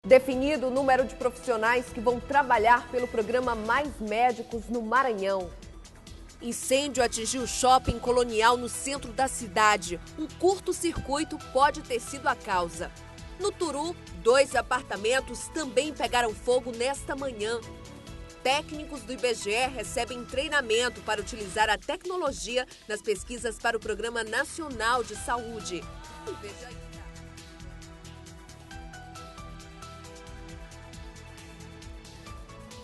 Definido o número de profissionais que vão trabalhar pelo programa Mais Médicos no Maranhão. Incêndio atingiu o shopping Colonial no centro da cidade. Um curto-circuito pode ter sido a causa. No Turu, 2 apartamentos também pegaram fogo nesta manhã. Técnicos do IBGE recebem treinamento para utilizar a tecnologia nas pesquisas para o Programa Nacional de Saúde. Veja aí.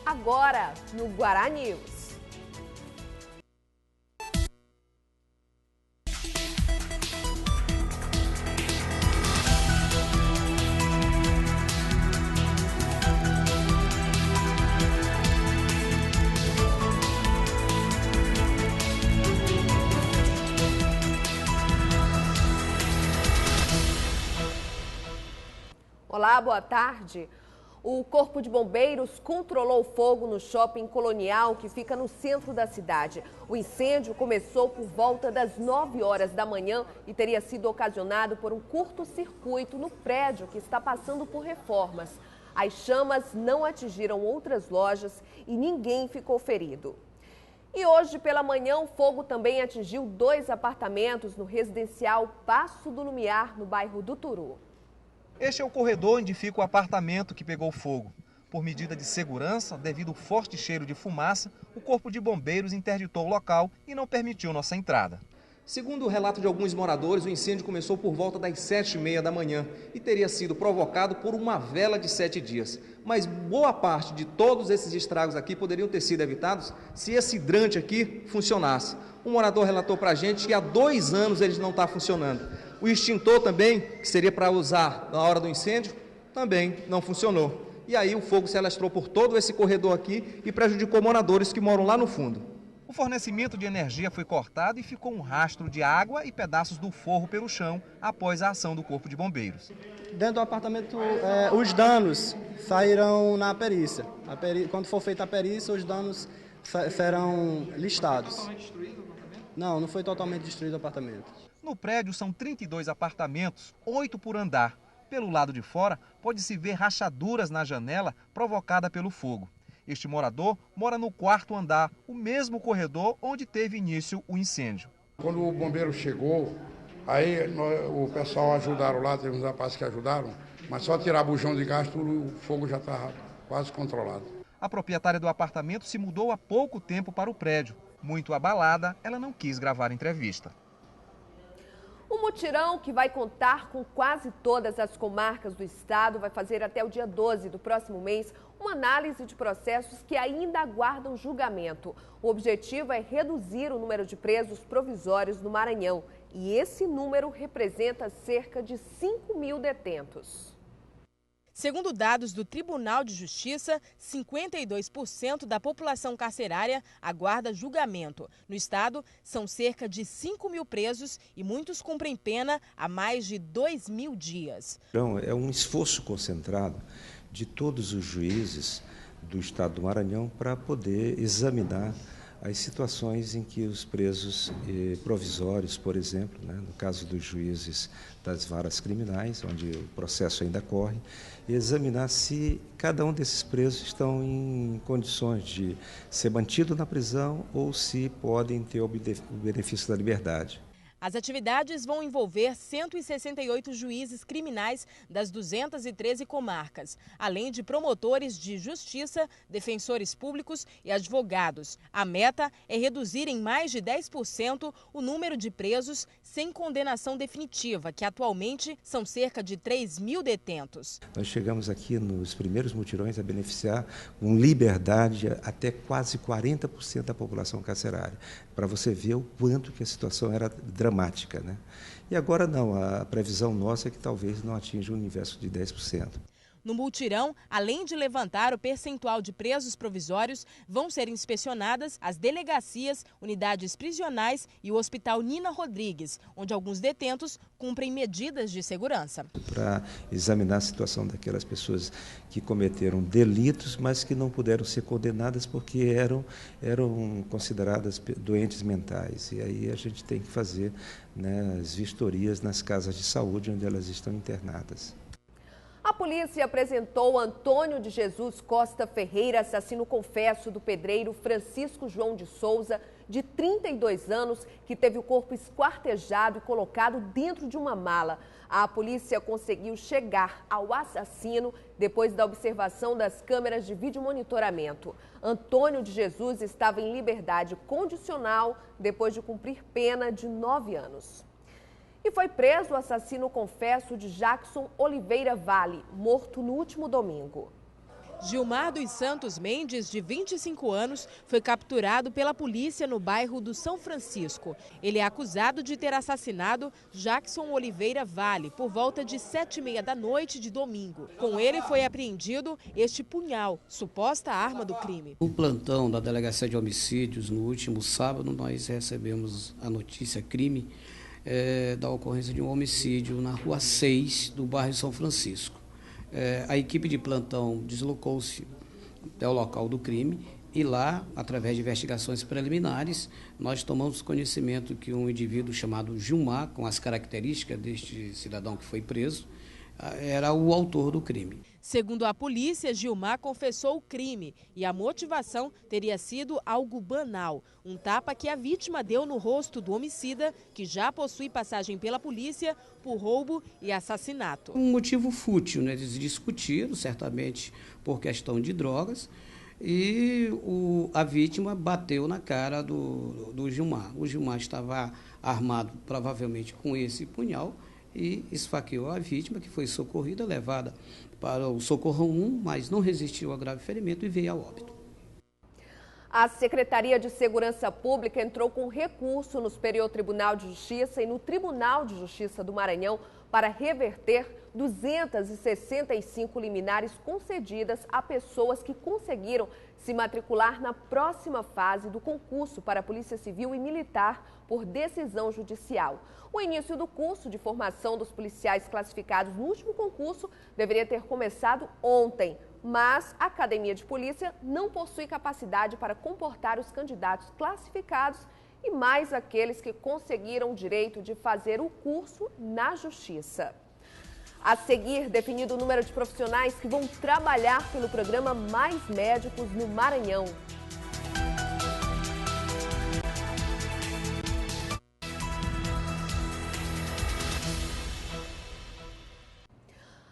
Agora, no Guará News. Olá, boa tarde. O Corpo de Bombeiros controlou o fogo no shopping Colonial, que fica no centro da cidade. O incêndio começou por volta das 9 horas da manhã e teria sido ocasionado por um curto-circuito no prédio que está passando por reformas. As chamas não atingiram outras lojas e ninguém ficou ferido. E hoje pela manhã o fogo também atingiu 2 apartamentos no residencial Passo do Lumiar, no bairro do Turu. Este é o corredor onde fica o apartamento que pegou fogo. Por medida de segurança, devido ao forte cheiro de fumaça, o Corpo de Bombeiros interditou o local e não permitiu nossa entrada. Segundo o relato de alguns moradores, o incêndio começou por volta das 7h30 da manhã e teria sido provocado por uma vela de 7 dias. Mas boa parte de todos esses estragos aqui poderiam ter sido evitados se esse hidrante aqui funcionasse. Um morador relatou para a gente que há 2 anos ele não está funcionando. O extintor também, que seria para usar na hora do incêndio, também não funcionou. E aí o fogo se alastrou por todo esse corredor aqui e prejudicou moradores que moram lá no fundo. O fornecimento de energia foi cortado e ficou um rastro de água e pedaços do forro pelo chão após a ação do Corpo de Bombeiros. Dentro do apartamento, os danos saíram na perícia. Quando for feita a perícia, os danos serão listados. Foi totalmente destruído o apartamento? Não foi totalmente destruído o apartamento. No prédio são 32 apartamentos, 8 por andar. Pelo lado de fora, pode-se ver rachaduras na janela provocada pelo fogo. Este morador mora no 4º andar, o mesmo corredor onde teve início o incêndio. Quando o bombeiro chegou, aí o pessoal ajudaram lá, teve uns rapazes que ajudaram, mas só tirar bujão de gás, o fogo já estava quase controlado. A proprietária do apartamento se mudou há pouco tempo para o prédio. Muito abalada, ela não quis gravar entrevista. O mutirão, que vai contar com quase todas as comarcas do estado, vai fazer até o dia 12 do próximo mês uma análise de processos que ainda aguardam julgamento. O objetivo é reduzir o número de presos provisórios no Maranhão e esse número representa cerca de 5.000 detentos. Segundo dados do Tribunal de Justiça, 52% da população carcerária aguarda julgamento. No estado, são cerca de 5.000 presos e muitos cumprem pena há mais de 2.000 dias. Então, é um esforço concentrado de todos os juízes do estado do Maranhão para poder examinar as situações em que os presos provisórios, por exemplo, no caso dos juízes das varas criminais, onde o processo ainda corre, examinar se cada um desses presos estão em condições de ser mantido na prisão ou se podem ter o benefício da liberdade. As atividades vão envolver 168 juízes criminais das 213 comarcas, além de promotores de justiça, defensores públicos e advogados. A meta é reduzir em mais de 10% o número de presos sem condenação definitiva, que atualmente são cerca de 3.000 detentos. Nós chegamos aqui nos primeiros mutirões a beneficiar com liberdade até quase 40% da população carcerária, para você ver o quanto que a situação era dramática, né? E agora não, a previsão nossa é que talvez não atinja o universo de 10%. No mutirão, além de levantar o percentual de presos provisórios, vão ser inspecionadas as delegacias, unidades prisionais e o Hospital Nina Rodrigues, onde alguns detentos cumprem medidas de segurança. Para examinar a situação daquelas pessoas que cometeram delitos, mas que não puderam ser condenadas porque eram consideradas doentes mentais. E aí a gente tem que fazer, as vistorias nas casas de saúde onde elas estão internadas. A polícia apresentou Antônio de Jesus Costa Ferreira, assassino confesso do pedreiro Francisco João de Souza, de 32 anos, que teve o corpo esquartejado e colocado dentro de uma mala. A polícia conseguiu chegar ao assassino depois da observação das câmeras de videomonitoramento. Antônio de Jesus estava em liberdade condicional depois de cumprir pena de 9 anos. E foi preso o assassino confesso de Jackson Oliveira Vale, morto no último domingo. Gilmar dos Santos Mendes, de 25 anos, foi capturado pela polícia no bairro do São Francisco. Ele é acusado de ter assassinado Jackson Oliveira Vale por volta de 7h30 da noite de domingo. Com ele foi apreendido este punhal, suposta arma do crime. No plantão da Delegacia de Homicídios, no último sábado, nós recebemos a notícia crime da ocorrência de um homicídio na Rua 6 do bairro São Francisco. A equipe de plantão deslocou-se até o local do crime e lá, através de investigações preliminares, nós tomamos conhecimento que um indivíduo chamado Gilmar, com as características deste cidadão que foi preso, era o autor do crime. Segundo a polícia, Gilmar confessou o crime e a motivação teria sido algo banal. Um tapa que a vítima deu no rosto do homicida, que já possui passagem pela polícia por roubo e assassinato. Um motivo fútil, né? Eles discutiram, certamente por questão de drogas, e a vítima bateu na cara do Gilmar. O Gilmar estava armado provavelmente com esse punhal e esfaqueou a vítima, que foi socorrida, levada para o Socorro 1, mas não resistiu ao grave ferimento e veio a óbito. A Secretaria de Segurança Pública entrou com recurso no Superior Tribunal de Justiça e no Tribunal de Justiça do Maranhão para reverter 265 liminares concedidas a pessoas que conseguiram se matricular na próxima fase do concurso para a Polícia Civil e Militar por decisão judicial. O início do curso de formação dos policiais classificados no último concurso deveria ter começado ontem, mas a Academia de Polícia não possui capacidade para comportar os candidatos classificados e mais aqueles que conseguiram o direito de fazer o curso na Justiça. A seguir, definido o número de profissionais que vão trabalhar pelo programa Mais Médicos no Maranhão.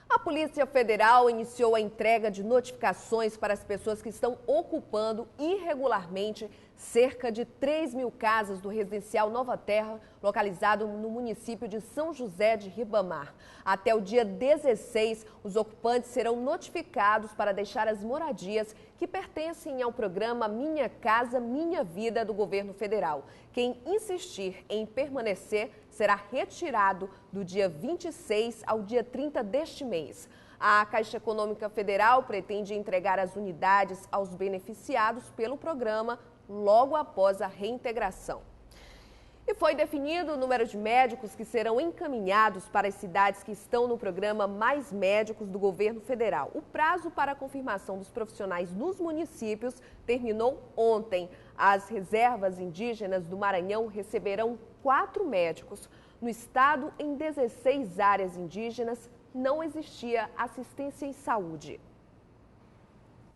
A Polícia Federal iniciou a entrega de notificações para as pessoas que estão ocupando irregularmente cerca de 3.000 casas do residencial Nova Terra, localizado no município de São José de Ribamar. Até o dia 16, os ocupantes serão notificados para deixar as moradias que pertencem ao programa Minha Casa Minha Vida do governo federal. Quem insistir em permanecer será retirado do dia 26 ao dia 30 deste mês. A Caixa Econômica Federal pretende entregar as unidades aos beneficiados pelo programa logo após a reintegração. E foi definido o número de médicos que serão encaminhados para as cidades que estão no programa Mais Médicos do governo federal. O prazo para a confirmação dos profissionais nos municípios terminou ontem. As reservas indígenas do Maranhão receberão 4 médicos. No estado, em 16 áreas indígenas, não existia assistência em saúde.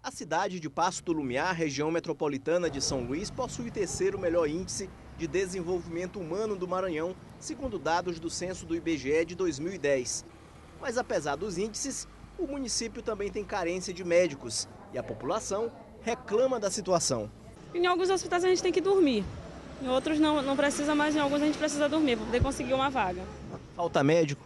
A cidade de Paço do Lumiar, região metropolitana de São Luís, possui o 3º melhor índice de desenvolvimento humano do Maranhão, segundo dados do censo do IBGE de 2010. Mas apesar dos índices, o município também tem carência de médicos e a população reclama da situação. Em alguns hospitais a gente tem que dormir, em outros não precisa mais, em alguns a gente precisa dormir para poder conseguir uma vaga. Falta médico?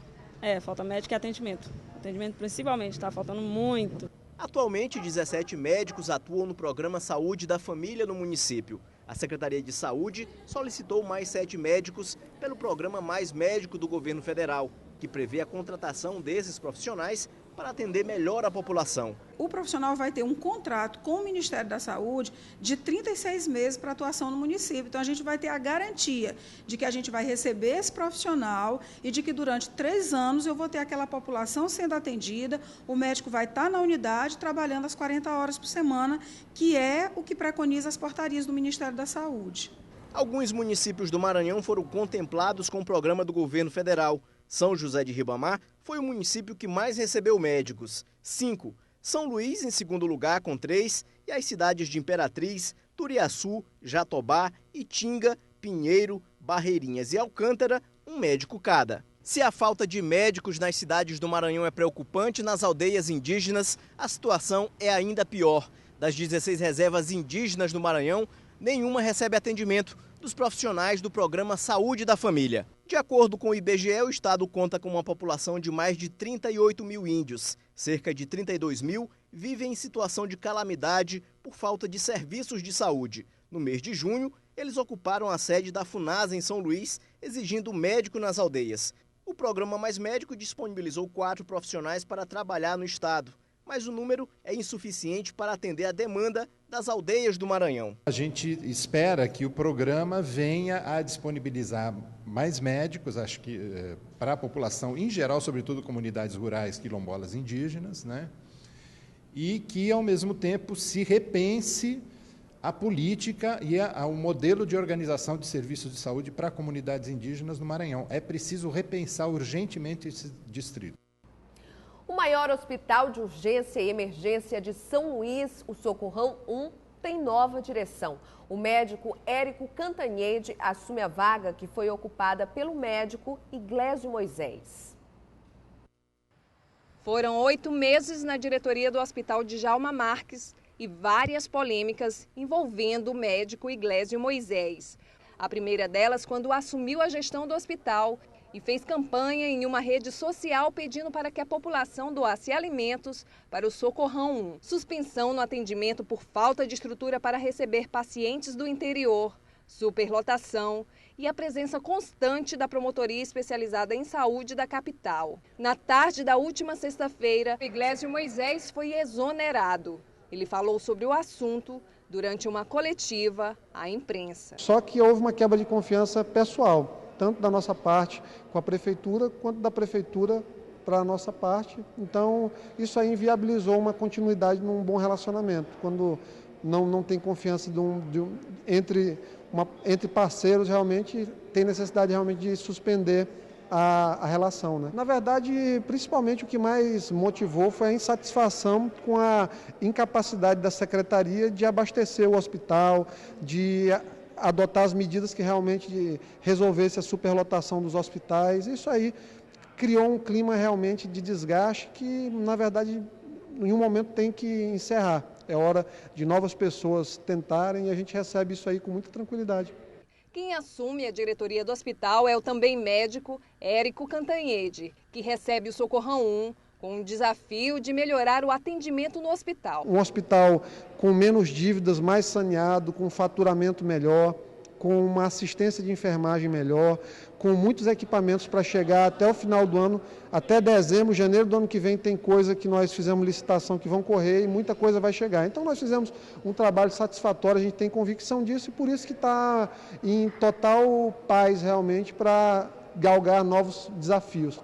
Falta médico e atendimento. Atendimento principalmente, está faltando muito. Atualmente, 17 médicos atuam no programa Saúde da Família no município. A Secretaria de Saúde solicitou mais 7 médicos pelo programa Mais Médico do governo federal, que prevê a contratação desses profissionais para atender melhor a população. O profissional vai ter um contrato com o Ministério da Saúde de 36 meses para atuação no município. Então, a gente vai ter a garantia de que a gente vai receber esse profissional e de que durante 3 anos eu vou ter aquela população sendo atendida, o médico vai estar na unidade trabalhando as 40 horas por semana, que é o que preconiza as portarias do Ministério da Saúde. Alguns municípios do Maranhão foram contemplados com o programa do governo federal. São José de Ribamar foi o município que mais recebeu médicos, 5. São Luís em segundo lugar com 3 e as cidades de Imperatriz, Turiaçu, Jatobá, Itinga, Pinheiro, Barreirinhas e Alcântara, um médico cada. Se a falta de médicos nas cidades do Maranhão é preocupante, nas aldeias indígenas a situação é ainda pior. Das 16 reservas indígenas do Maranhão, nenhuma recebe atendimento dos profissionais do programa Saúde da Família. De acordo com o IBGE, o estado conta com uma população de mais de 38 mil índios. Cerca de 32 mil vivem em situação de calamidade por falta de serviços de saúde. No mês de junho, eles ocuparam a sede da FUNASA em São Luís, exigindo médico nas aldeias. O programa Mais Médico disponibilizou 4 profissionais para trabalhar no estado, mas o número é insuficiente para atender a demanda das aldeias do Maranhão. A gente espera que o programa venha a disponibilizar mais médicos, acho que para a população em geral, sobretudo comunidades rurais, quilombolas, indígenas, né? E que, ao mesmo tempo, se repense a política e o modelo de organização de serviços de saúde para comunidades indígenas no Maranhão. É preciso repensar urgentemente esse distrito. O maior hospital de urgência e emergência de São Luís, o Socorrão 1, tem nova direção. O médico Érico Cantanhede assume a vaga que foi ocupada pelo médico Iglesio Moisés. Foram 8 meses na diretoria do Hospital Djalma Marques e várias polêmicas envolvendo o médico Iglesio Moisés. A primeira delas quando assumiu a gestão do hospital e fez campanha em uma rede social pedindo para que a população doasse alimentos para o Socorrão 1. Suspensão no atendimento por falta de estrutura para receber pacientes do interior, superlotação e a presença constante da promotoria especializada em saúde da capital. Na tarde da última sexta-feira, Iglesio Moisés foi exonerado. Ele falou sobre o assunto durante uma coletiva à imprensa. Só que houve uma quebra de confiança pessoal, tanto da nossa parte com a prefeitura, quanto da prefeitura para a nossa parte. Então, isso aí inviabilizou uma continuidade num bom relacionamento, quando não tem confiança entre parceiros, realmente tem necessidade realmente de suspender a relação, né? Na verdade, principalmente o que mais motivou foi a insatisfação com a incapacidade da secretaria de abastecer o hospital, de adotar as medidas que realmente resolvesse a superlotação dos hospitais. Isso aí criou um clima realmente de desgaste que, na verdade, em um momento tem que encerrar. É hora de novas pessoas tentarem e a gente recebe isso aí com muita tranquilidade. Quem assume a diretoria do hospital é o também médico Érico Cantanhede, que recebe o Socorrão 1 com o desafio de melhorar o atendimento no hospital. Um hospital com menos dívidas, mais saneado, com um faturamento melhor, com uma assistência de enfermagem melhor, com muitos equipamentos para chegar até o final do ano, até dezembro, janeiro do ano que vem tem coisa que nós fizemos licitação que vão correr e muita coisa vai chegar. Então nós fizemos um trabalho satisfatório, a gente tem convicção disso e por isso que está em total paz realmente para galgar novos desafios.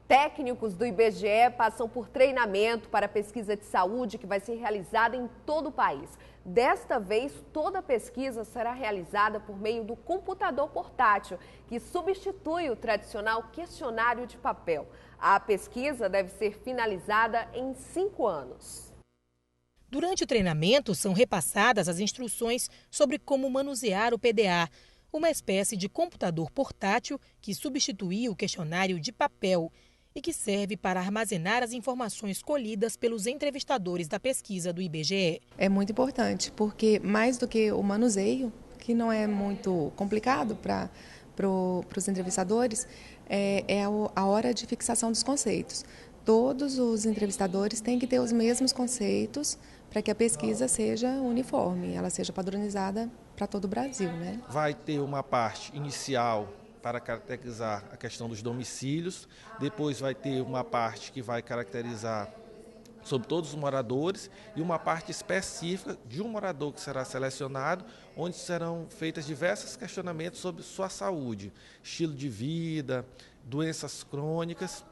Técnicos do IBGE passam por treinamento para a pesquisa de saúde que vai ser realizada em todo o país. Desta vez, toda a pesquisa será realizada por meio do computador portátil, que substitui o tradicional questionário de papel. A pesquisa deve ser finalizada em 5 anos. Durante o treinamento, são repassadas as instruções sobre como manusear o PDA, uma espécie de computador portátil que substitui o questionário de papel e que serve para armazenar as informações colhidas pelos entrevistadores da pesquisa do IBGE. É muito importante, porque mais do que o manuseio, que não é muito complicado para os entrevistadores, é a hora de fixação dos conceitos. Todos os entrevistadores têm que ter os mesmos conceitos para que a pesquisa seja uniforme, ela seja padronizada para todo o Brasil, né? Vai ter uma parte inicial para caracterizar a questão dos domicílios, depois vai ter uma parte que vai caracterizar sobre todos os moradores e uma parte específica de um morador que será selecionado, onde serão feitos diversos questionamentos sobre sua saúde, estilo de vida, doenças crônicas,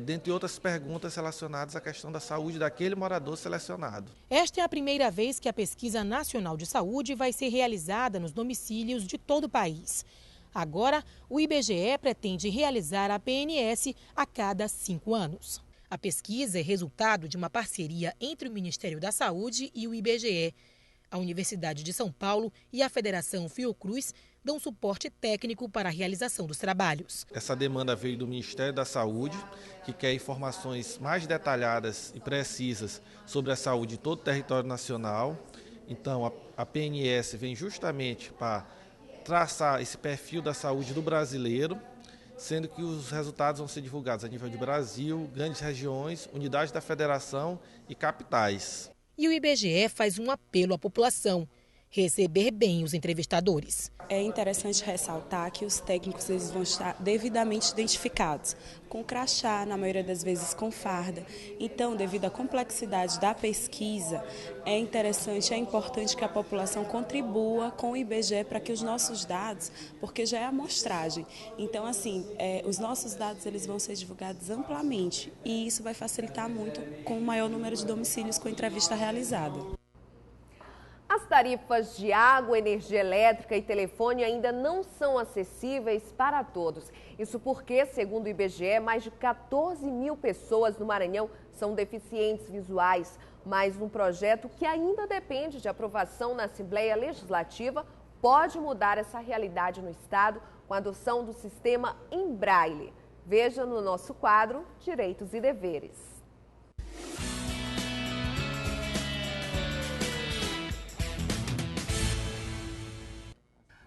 dentre outras perguntas relacionadas à questão da saúde daquele morador selecionado. Esta é a primeira vez que a Pesquisa Nacional de Saúde vai ser realizada nos domicílios de todo o país. Agora, o IBGE pretende realizar a PNS a cada 5 anos. A pesquisa é resultado de uma parceria entre o Ministério da Saúde e o IBGE. A Universidade de São Paulo e a Federação Fiocruz dão suporte técnico para a realização dos trabalhos. Essa demanda veio do Ministério da Saúde, que quer informações mais detalhadas e precisas sobre a saúde em todo o território nacional. Então, a PNS vem justamente para traçar esse perfil da saúde do brasileiro, sendo que os resultados vão ser divulgados a nível de Brasil, grandes regiões, unidades da federação e capitais. E o IBGE faz um apelo à população: receber bem os entrevistadores. É interessante ressaltar que os técnicos eles vão estar devidamente identificados, com crachá, na maioria das vezes com farda. Então, devido à complexidade da pesquisa, é interessante, é importante que a população contribua com o IBGE para que os nossos dados, porque já é amostragem. Então, assim, os nossos dados eles vão ser divulgados amplamente e isso vai facilitar muito com o maior número de domicílios com entrevista realizada. As tarifas de água, energia elétrica e telefone ainda não são acessíveis para todos. Isso porque, segundo o IBGE, mais de 14 mil pessoas no Maranhão são deficientes visuais. Mas um projeto que ainda depende de aprovação na Assembleia Legislativa pode mudar essa realidade no estado com a adoção do sistema em braille. Veja no nosso quadro Direitos e Deveres.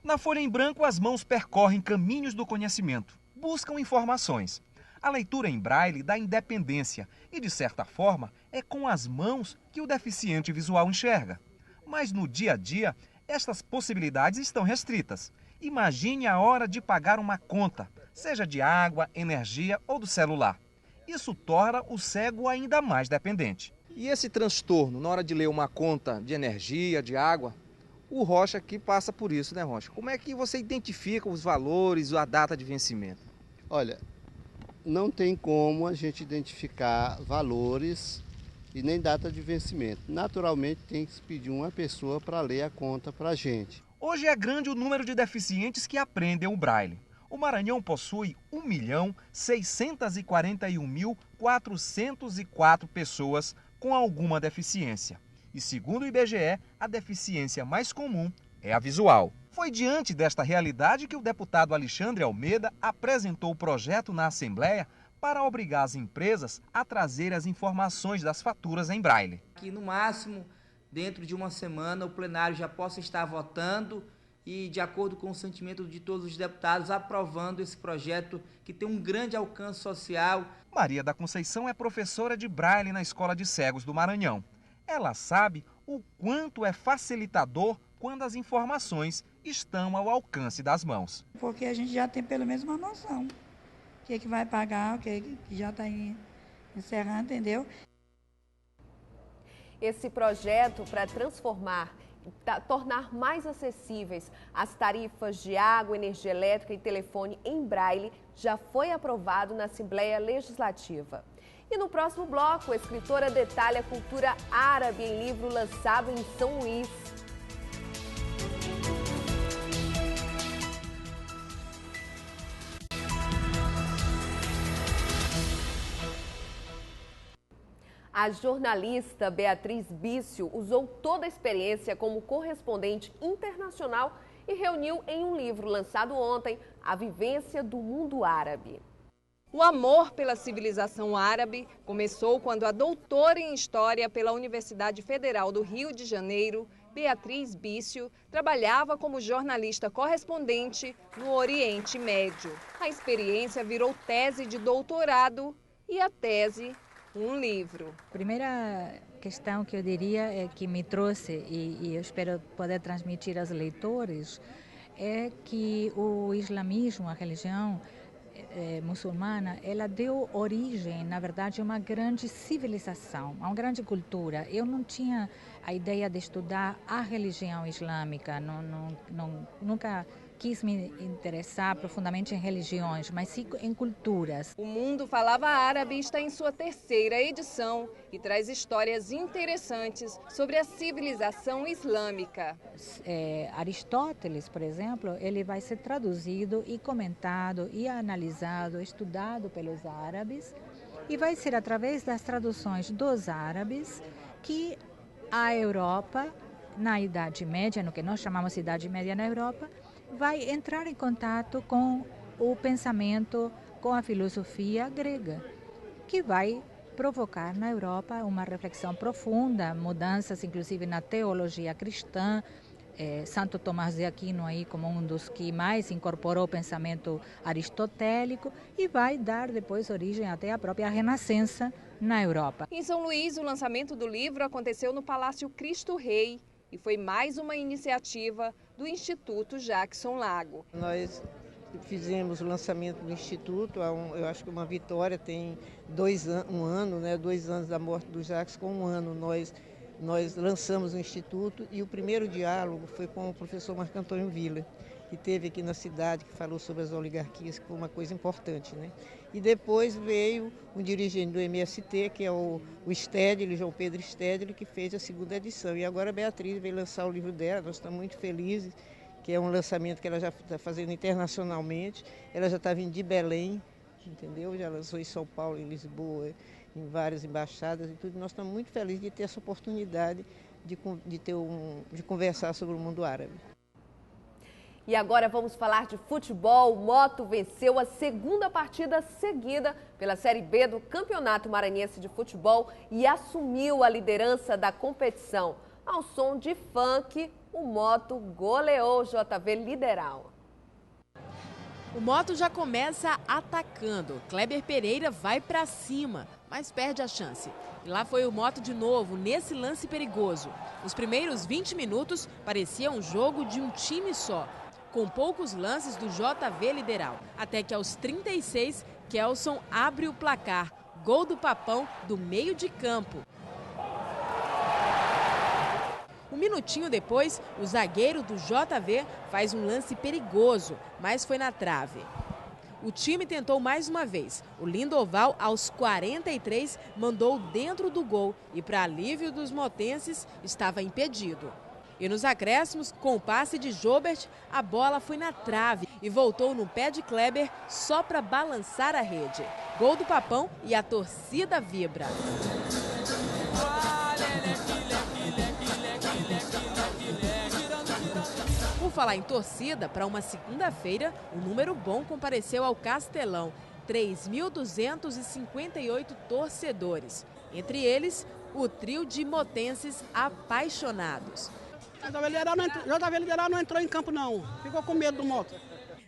Na folha em branco, as mãos percorrem caminhos do conhecimento, buscam informações. A leitura em braille dá independência e, de certa forma, é com as mãos que o deficiente visual enxerga. Mas no dia a dia, estas possibilidades estão restritas. Imagine a hora de pagar uma conta, seja de água, energia ou do celular. Isso torna o cego ainda mais dependente. E esse transtorno na hora de ler uma conta de energia, de água? O Rocha aqui passa por isso, né, Rocha? Como é que você identifica os valores, a data de vencimento? Olha, não tem como a gente identificar valores e nem data de vencimento. Naturalmente, tem que pedir uma pessoa para ler a conta para a gente. Hoje é grande o número de deficientes que aprendem o braille. O Maranhão possui 1.641.404 pessoas com alguma deficiência. E segundo o IBGE, a deficiência mais comum é a visual. Foi diante desta realidade que o deputado Alexandre Almeida apresentou o projeto na Assembleia para obrigar as empresas a trazer as informações das faturas em braille. Que no máximo, dentro de uma semana, o plenário já possa estar votando e, de acordo com o sentimento de todos os deputados, aprovando esse projeto que tem um grande alcance social. Maria da Conceição é professora de braille na Escola de Cegos do Maranhão. Ela sabe o quanto é facilitador quando as informações estão ao alcance das mãos. Porque a gente já tem pelo menos uma noção. O que é que vai pagar, o que é que já está encerrando, entendeu? Esse projeto para tornar mais acessíveis as tarifas de água, energia elétrica e telefone em braille já foi aprovado na Assembleia Legislativa. E no próximo bloco, a escritora detalha a cultura árabe em livro lançado em São Luís. A jornalista Beatriz Bício usou toda a experiência como correspondente internacional e reuniu em um livro lançado ontem a vivência do mundo árabe. O amor pela civilização árabe começou quando a doutora em História pela Universidade Federal do Rio de Janeiro, Beatriz Bício, trabalhava como jornalista correspondente no Oriente Médio. A experiência virou tese de doutorado e a tese, um livro. A primeira questão que eu diria é que me trouxe, e eu espero poder transmitir aos leitores, é que o islamismo, a religião muçulmana, ela deu origem, na verdade, a uma grande civilização, a uma grande cultura. Eu não tinha a ideia de estudar a religião islâmica, nunca quis me interessar profundamente em religiões, mas sim em culturas. O Mundo Falava Árabe está em sua 3ª edição e traz histórias interessantes sobre a civilização islâmica. Aristóteles, por exemplo, ele vai ser traduzido e comentado e analisado, estudado pelos árabes, e vai ser através das traduções dos árabes que a Europa, na Idade Média, no que nós chamamos de Idade Média na Europa, vai entrar em contato com o pensamento, com a filosofia grega, que vai provocar na Europa uma reflexão profunda, mudanças inclusive na teologia cristã. Santo Tomás de Aquino aí como um dos que mais incorporou o pensamento aristotélico e vai dar depois origem até à própria Renascença na Europa. Em São Luís, o lançamento do livro aconteceu no Palácio Cristo Rei e foi mais uma iniciativa do Instituto Jackson Lago. Nós fizemos o lançamento do Instituto, eu acho que uma vitória, tem 2 anos da morte do Jackson, com 1 ano nós lançamos o Instituto e o primeiro diálogo foi com o professor Marco Antônio Villa, que esteve aqui na cidade, que falou sobre as oligarquias, que foi uma coisa importante, né? E depois veio um dirigente do MST, que é o Stedley, João Pedro Stedley, que fez a 2ª edição. E agora a Beatriz veio lançar o livro dela, nós estamos muito felizes, que é um lançamento que ela já está fazendo internacionalmente. Ela já está vindo de Belém, entendeu? Já lançou em São Paulo, em Lisboa, em várias embaixadas e tudo. Nós estamos muito felizes de ter essa oportunidade de conversar sobre o mundo árabe. E agora vamos falar de futebol. O Moto venceu a 2ª partida seguida pela Série B do Campeonato Maranhense de Futebol e assumiu a liderança da competição. Ao som de funk, o Moto goleou o JV Lideral. O Moto já começa atacando. Kleber Pereira vai para cima, mas perde a chance. E lá foi o Moto de novo, nesse lance perigoso. Os primeiros 20 minutos parecia um jogo de um time só, com poucos lances do JV Lideral. Até que aos 36, Kelson abre o placar. Gol do Papão do meio de campo. Um minutinho depois, o zagueiro do JV faz um lance perigoso, mas foi na trave. O time tentou mais uma vez. O Lindoval, aos 43, mandou dentro do gol e, para alívio dos motenses, estava impedido. E nos acréscimos, com o passe de Jobert, a bola foi na trave e voltou no pé de Kleber só para balançar a rede. Gol do Papão e a torcida vibra. Por falar em torcida, para uma segunda-feira, um número bom compareceu ao Castelão. 3.258 torcedores. Entre eles, o trio de motenses apaixonados. JV Lideral não entrou em campo, não. Ficou com medo do Moto.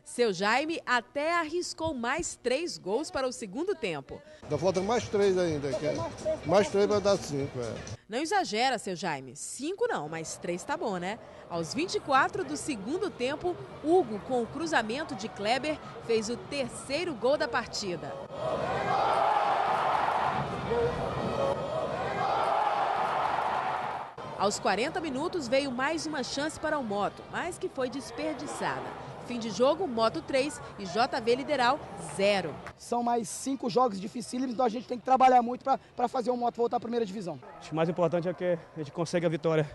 Seu Jaime até arriscou mais 3 gols para o segundo tempo. Ainda faltam mais 3 ainda. Mais 3 vai dar 5. Não exagera, seu Jaime. 5 não, mas 3 tá bom, né? Aos 24 do segundo tempo, Hugo, com o cruzamento de Kleber, fez o 3º gol da partida. Aos 40 minutos veio mais uma chance para o Moto, mas que foi desperdiçada. Fim de jogo, Moto 3 e JV Lideral 0. São mais 5 jogos dificílimos, então a gente tem que trabalhar muito para fazer o Moto voltar à primeira divisão. Acho que o mais importante é que a gente consiga a vitória.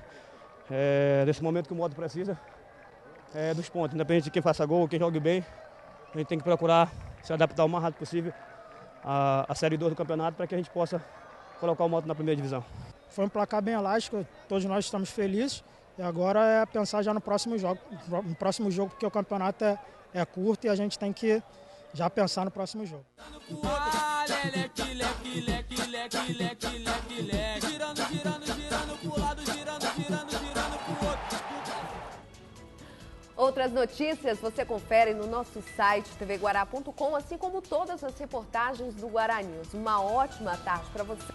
Nesse momento que o Moto precisa, dos pontos. Independente de quem faça gol, quem jogue bem, a gente tem que procurar se adaptar o mais rápido possível à Série 2 do campeonato para que a gente possa colocar o Moto na primeira divisão. Foi um placar bem elástico, todos nós estamos felizes. E agora é pensar já no próximo jogo, porque o campeonato é curto e a gente tem que já pensar no próximo jogo. Outras notícias você confere no nosso site tvguará.com, assim como todas as reportagens do Guará News. Uma ótima tarde para você.